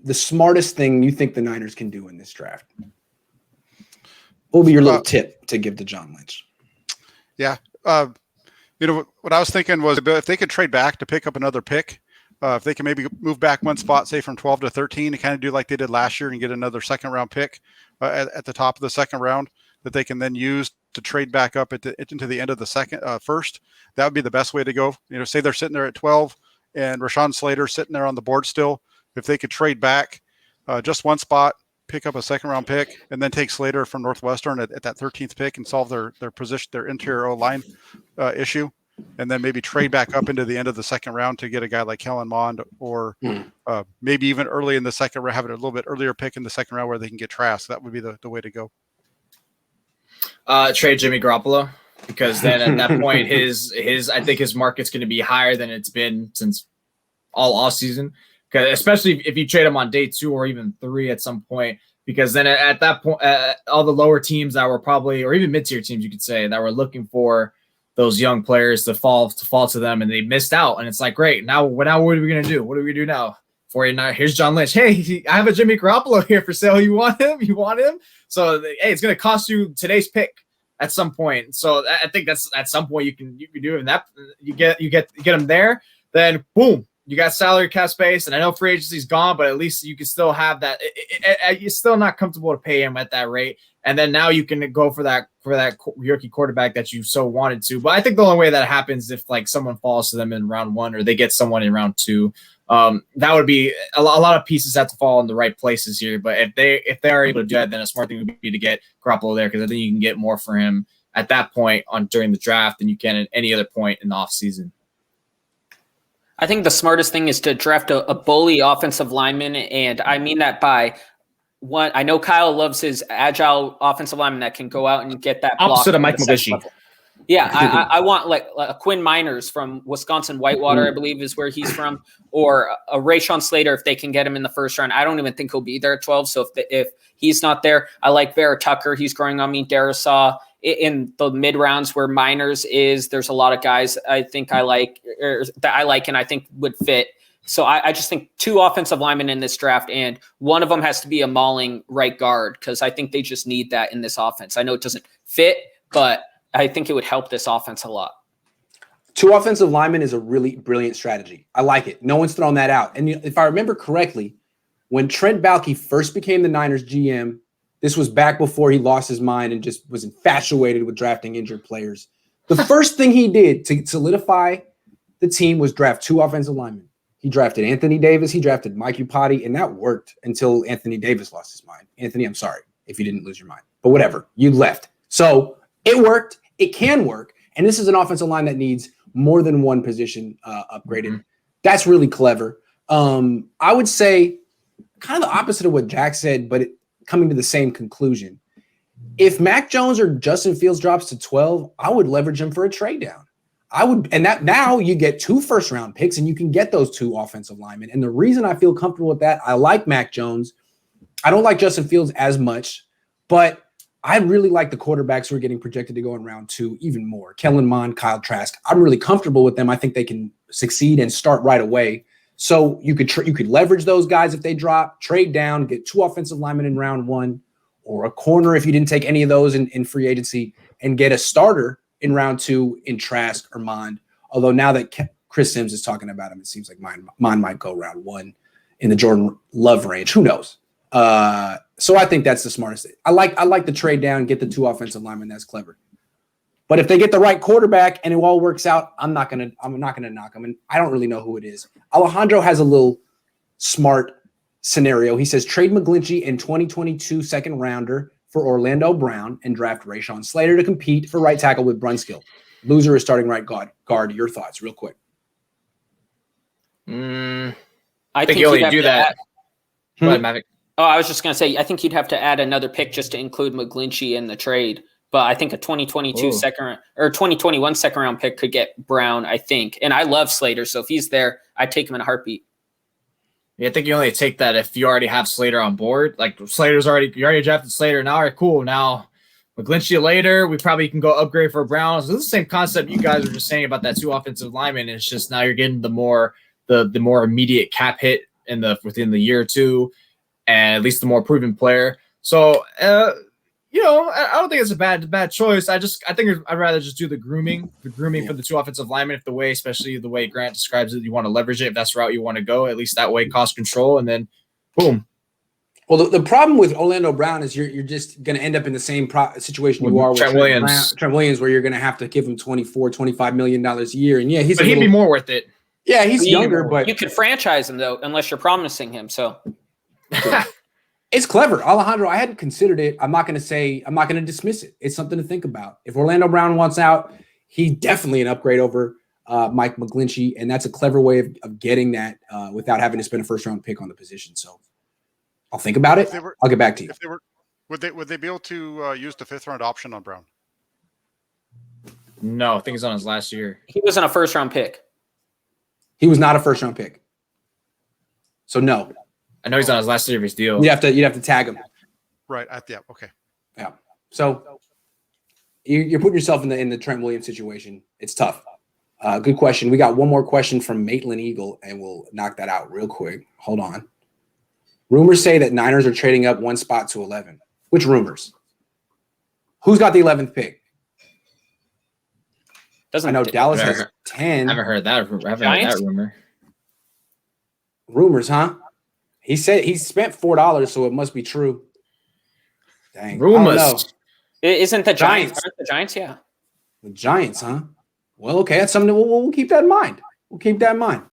the smartest thing you think the Niners can do in this draft? What will be your little tip to give to John Lynch? Yeah. What I was thinking was if they could trade back to pick up another pick, if they can maybe move back one spot, say from 12 to 13, and kind of do like they did last year and get another second-round pick at the top of the second round that they can then use to trade back up into the end of the first, that would be the best way to go. Say they're sitting there at 12 and Rashawn Slater sitting there on the board still. If they could trade back just one spot, pick up a second-round pick, and then take Slater from Northwestern at that 13th pick and solve their position, their interior O-line issue, and then maybe trade back up into the end of the second round to get a guy like Kellen Mond, or maybe even early in the second round, have it a little bit earlier pick in the second round where they can get Trask. That would be the way to go. Trade Jimmy Garoppolo, because then at that point I think his market's going to be higher than it's been since all off season. Especially if you trade him on day 2 or even 3 at some point, because then at that point, all the lower teams that were probably, or even mid-tier teams, you could say, that were looking for those young players to fall to them, and they missed out. And it's like, great, now what are we going to do? What do we do now? Here's John Lynch. Hey, I have a Jimmy Garoppolo here for sale. You want him? So, hey, it's going to cost you today's pick at some point. So I think that's at some point you can do it. And that you get him there, then boom. You got salary cap space, and I know free agency's gone, but at least you can still have that. You're still not comfortable to pay him at that rate, and then now you can go for that rookie quarterback that you so wanted to. But I think the only way that happens if like someone falls to them in round 1 or they get someone in round 2. That would be a lot of pieces have to fall in the right places here. But if they are able to do that, then a smart thing would be to get Garoppolo there, because I think you can get more for him at that point during the draft than you can at any other point in the offseason. I think the smartest thing is to draft a bully offensive lineman, and I mean that by one. I know Kyle loves his agile offensive lineman that can go out and get that block. Opposite of Mike McGlinchey. Yeah, I want like a Quinn Miners from Wisconsin Whitewater, I believe is where he's from, or a Rashawn Slater if they can get him in the first round. I don't even think he'll be there at 12, so if he's not there, I like Vera Tucker. He's growing on me. Darisaw. In the mid rounds where Miners is, there's a lot of guys I think I like and I think would fit. So I just think 2 offensive linemen in this draft, and one of them has to be a mauling right guard, because I think they just need that in this offense. I know it doesn't fit, but I think it would help this offense a lot. 2 offensive linemen is a really brilliant strategy. I like it. No one's thrown that out. And if I remember correctly, when Trent Baalke first became the Niners GM, this was back before he lost his mind and just was infatuated with drafting injured players. The first thing he did to solidify the team was draft 2 offensive linemen. He drafted Anthony Davis. He drafted Mike Upati, and that worked until Anthony Davis lost his mind. Anthony, I'm sorry if you didn't lose your mind, but whatever, you left. So it worked. It can work. And this is an offensive line that needs more than one position upgraded. Mm-hmm. That's really clever. I would say kind of the opposite of what Jack said, but coming to the same conclusion. If Mac Jones or Justin Fields drops to 12, I would leverage him for a trade down. And that now you get 2 first-round picks, and you can get those 2 offensive linemen. And the reason I feel comfortable with that, I like Mac Jones. I don't like Justin Fields as much, but I really like the quarterbacks who are getting projected to go in round 2 even more. Kellen Mond, Kyle Trask. I'm really comfortable with them. I think they can succeed and start right away. So you could leverage those guys if they drop, trade down, get 2 offensive linemen in round 1, or a corner if you didn't take any of those in free agency, and get a starter in round 2 in Trask or Mond. Although now that Chris Sims is talking about him, it seems like Mond might go round 1 in the Jordan Love range. Who knows? So I think that's the smartest thing. I like the trade down, get the 2 offensive linemen. That's clever. But if they get the right quarterback and it all works out, I'm not gonna knock them. And I don't really know who it is. Alejandro has a little smart scenario. He says trade McGlinchey in 2022 second rounder for Orlando Brown and draft Rashawn Slater to compete for right tackle with Brunskill. Loser is starting right guard. Your thoughts, real quick. I think you only do that. Go ahead, Maverick. Oh, I was just going to say, I think you'd have to add another pick just to include McGlinchey in the trade. But I think a 2022 second or 2021 second round pick could get Brown, I think. And I love Slater, so if he's there, I'd take him in a heartbeat. Yeah, I think you only take that if you already have Slater on board. Like you already drafted Slater. Now, all right, cool. Now McGlinchey later, we probably can go upgrade for Brown. So this is the same concept you guys were just saying about that 2 offensive linemen. It's just now you're getting the more immediate cap hit within the year or two, and at least the more proven player. So I don't think it's a bad choice. I think I'd rather just do the grooming for the two offensive linemen, especially the way Grant describes it, you want to leverage it. If that's the route you want to go, at least that way, cost control, and then boom. Well, the problem with Orlando Brown is you're just going to end up in the same situation you are with Trent Williams. Trent Williams, where you're going to have to give him $25 million a year, and he'd be more worth it. Yeah, he's younger, but you could franchise him though, unless you're promising him. So it's clever, Alejandro. I hadn't considered it. I'm not going to dismiss it. It's something to think about. If Orlando Brown wants out, he's definitely an upgrade over Mike McGlinchey, and that's a clever way of getting that without having to spend a first-round pick on the position. So I'll think about it. I'll get back to you. Would they be able to use the 5th round option on Brown? No, I think he's on his last year. He wasn't a first-round pick. He was not a first-round pick. So no. I know he's on his last year of his deal. You'd have to tag him. Right. Okay. Yeah. So you're putting yourself in the Trent Williams situation. It's tough. Good question. We got one more question from Maitland Eagle, and we'll knock that out real quick. Hold on. Rumors say that Niners are trading up one spot to 11. Which rumors? Who's got the 11th pick? I know Dallas has 10. I haven't heard that rumor. Rumors, huh? He said he spent $4, so it must be true. Dang. Rumors. Isn't the Giants? Aren't the Giants? Yeah. The Giants, huh? Well, okay. That's something we'll keep that in mind. We'll keep that in mind.